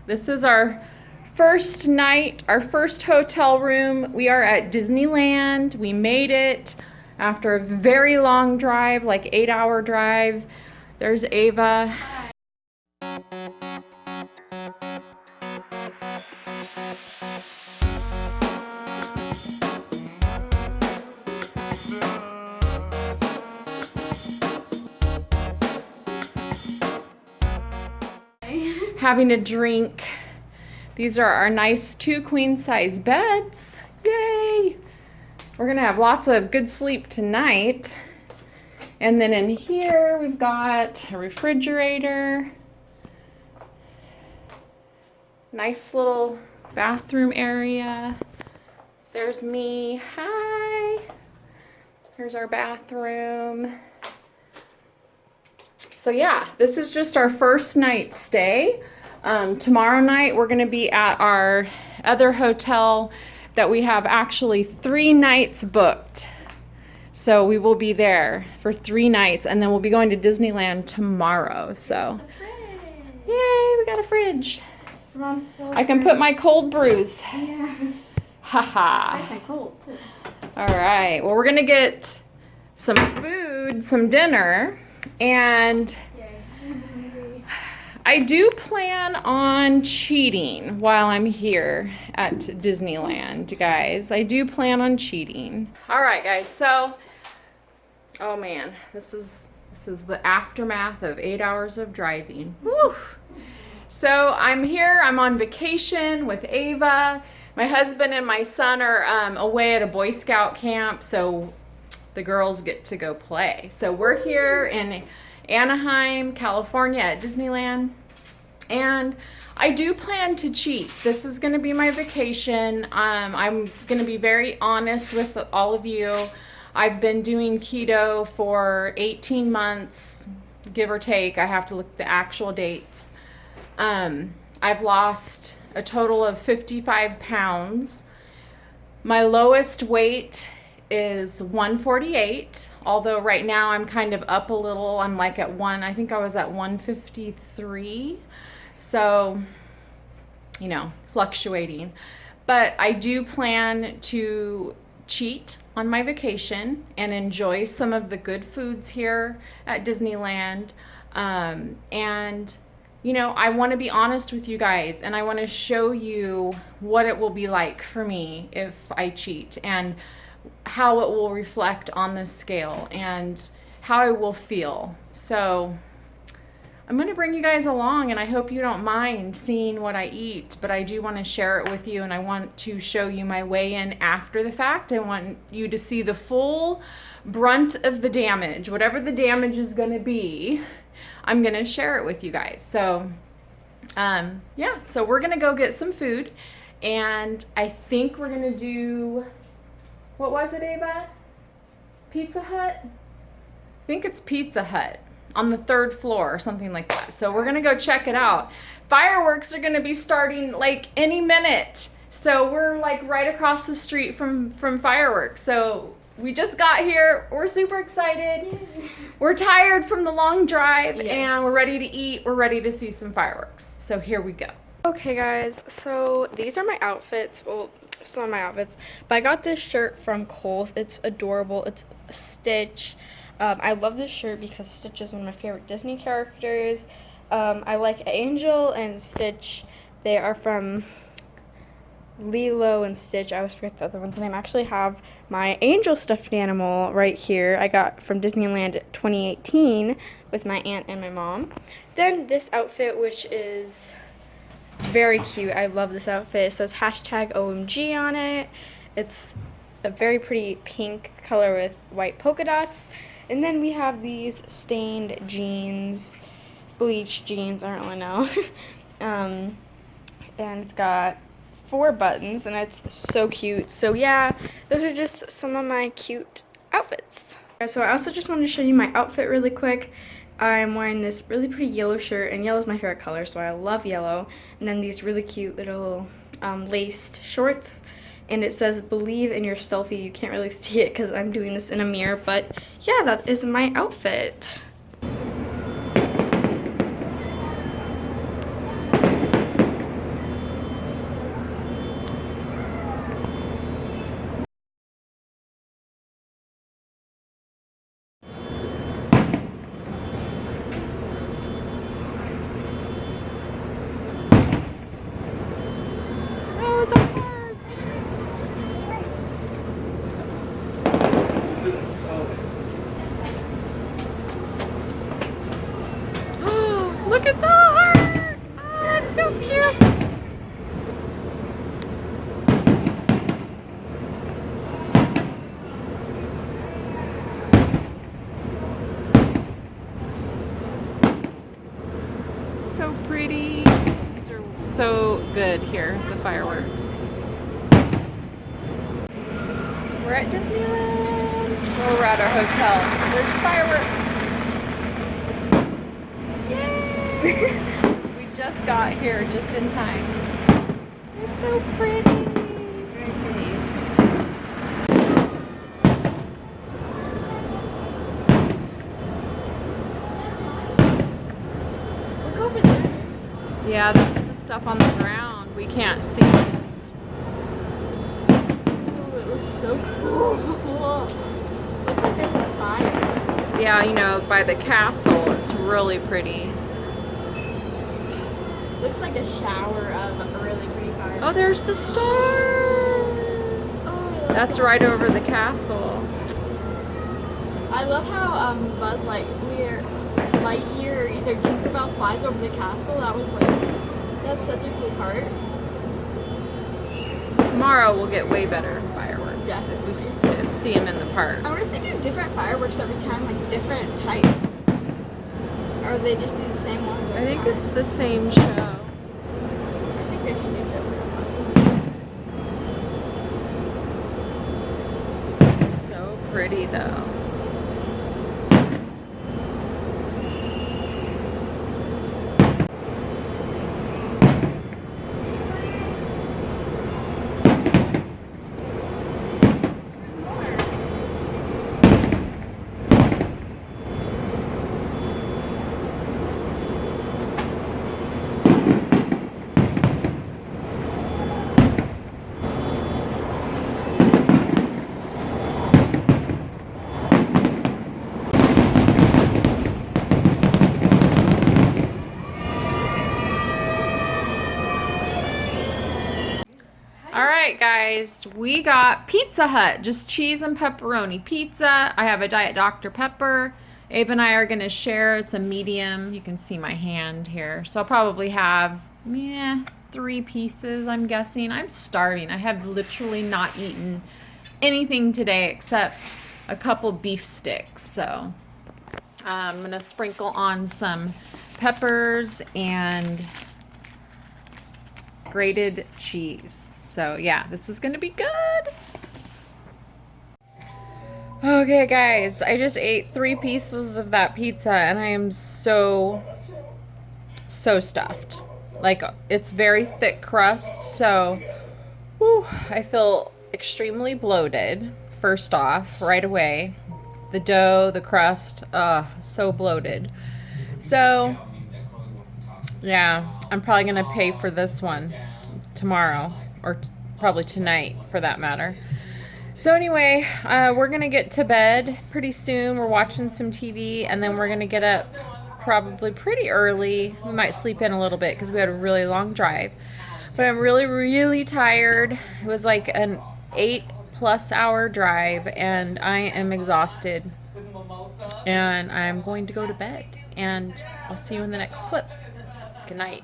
This is our first night, our first hotel room. We are at Disneyland. We made it after a very long drive, like 8-hour drive. There's Ava. Having a drink. These are our nice 2 queen-size beds. Yay! We're gonna have lots of good sleep tonight. And then in here we've got a refrigerator. Nice little bathroom area. There's me. Hi! Here's our bathroom. So yeah, this is just our first night stay. Tomorrow night we're going to be at our other hotel that we have actually 3 nights booked. So we will be there for 3 nights, and then we'll be going to Disneyland tomorrow. So yay, we got a fridge. I can put my cold brews. Yeah. Haha. It's nice and cold too. All right, well, we're going to get some food, some dinner. And I do plan on cheating while I'm here at Disneyland, guys. I do plan on cheating. All right, guys. So, oh man, this is the aftermath of 8 hours of driving. Woo! So I'm here. I'm on vacation with Ava. My husband and my son are away at a Boy Scout camp, so the girls get to go play. So we're here in Anaheim, California at Disneyland. And I do plan to cheat. This is going to be my vacation. I'm going to be very honest with all of you. I've been doing keto for 18 months, give or take. I have to look at the actual dates. I've lost a total of 55 pounds. My lowest weight is 148, although right now I'm kind of up a little. I'm like at I think I was at 153. So, you know, fluctuating. But I do plan to cheat on my vacation and enjoy some of the good foods here at Disneyland. And, you know, I want to be honest with you guys, and I want to show you what it will be like for me if I cheat, and how it will reflect on the scale and how I will feel. So I'm going to bring you guys along, and I hope you don't mind seeing what I eat, but I do want to share it with you, and I want to show you my weigh-in after the fact. I want you to see the full brunt of the damage. Whatever the damage is going to be, I'm going to share it with you guys. So yeah, so we're going to go get some food, and I think we're going to do, what was it, Ava? Pizza Hut? I think it's Pizza Hut on the 3rd floor or something like that. So we're gonna go check it out. Fireworks are gonna be starting like any minute. So we're like right across the street from fireworks. So we just got here. We're super excited. We're tired from the long drive, yes, and we're ready to eat. We're ready to see some fireworks. So here we go. Okay guys, so these are my outfits. Well, some of my outfits. But I got this shirt from Kohl's. It's adorable. It's a Stitch. I love this shirt because Stitch is one of my favorite Disney characters. I like Angel and Stitch. They are from Lilo and Stitch. I always forget the other one's name. I actually have my Angel stuffed animal right here. I got from Disneyland 2018 with my aunt and my mom. Then this outfit, which is very cute. I love this outfit. It says #OMG on it. It's a very pretty pink color with white polka dots. And then we have these stained jeans, bleached jeans, I don't really know. And it's got 4 buttons, and it's so cute. So yeah, those are just some of my cute outfits. So I also just wanted to show you my outfit really quick. I'm wearing this really pretty yellow shirt, and yellow is my favorite color, so I love yellow. And then these really cute little laced shorts. And it says, believe in your selfie. You can't really see it because I'm doing this in a mirror, but yeah, that is my outfit. so good here, the fireworks. We're at Disneyland. Well, we're at our hotel. There's fireworks. Yay! We just got here just in time. They're so pretty. Very pretty. Look over there. Yeah, that's the stuff on the ground. We can't see. Ooh, it looks so cool. Looks like there's a fire. Yeah, you know, by the castle. It's really pretty. Looks like a shower of really pretty fire. Oh, there's the star. Oh, That's right over the castle. I love how Buzz Lightyear or either Tinkerbell flies over the castle. That's such a cool part. Tomorrow we'll get way better fireworks. Definitely. If we see them in the park. I wonder if they do different fireworks every time, like different types. Or they just do the same ones I every think time. it's the same show. I think they should do different ones. So pretty though. Alright guys, we got Pizza Hut, just cheese and pepperoni pizza. I have a Diet Dr. Pepper. Ava and I are going to share. It's a medium. You can see my hand here. So I'll probably have 3 pieces, I'm guessing. I'm starving. I have literally not eaten anything today except a couple beef sticks. So I'm going to sprinkle on some peppers and grated cheese. So yeah, this is gonna be good. Okay guys, I just ate 3 pieces of that pizza and I am so stuffed. Like, it's very thick crust, so I feel extremely bloated first off right away. The dough, the crust, so bloated. So yeah, I'm probably gonna pay for this one tomorrow, or probably tonight for that matter. So anyway, we're gonna get to bed pretty soon. We're watching some TV and then we're gonna get up probably pretty early. We might sleep in a little bit because we had a really long drive, but I'm really tired. It was like an 8+ hour drive and I am exhausted and I'm going to go to bed, and I'll see you in the next clip. Good night.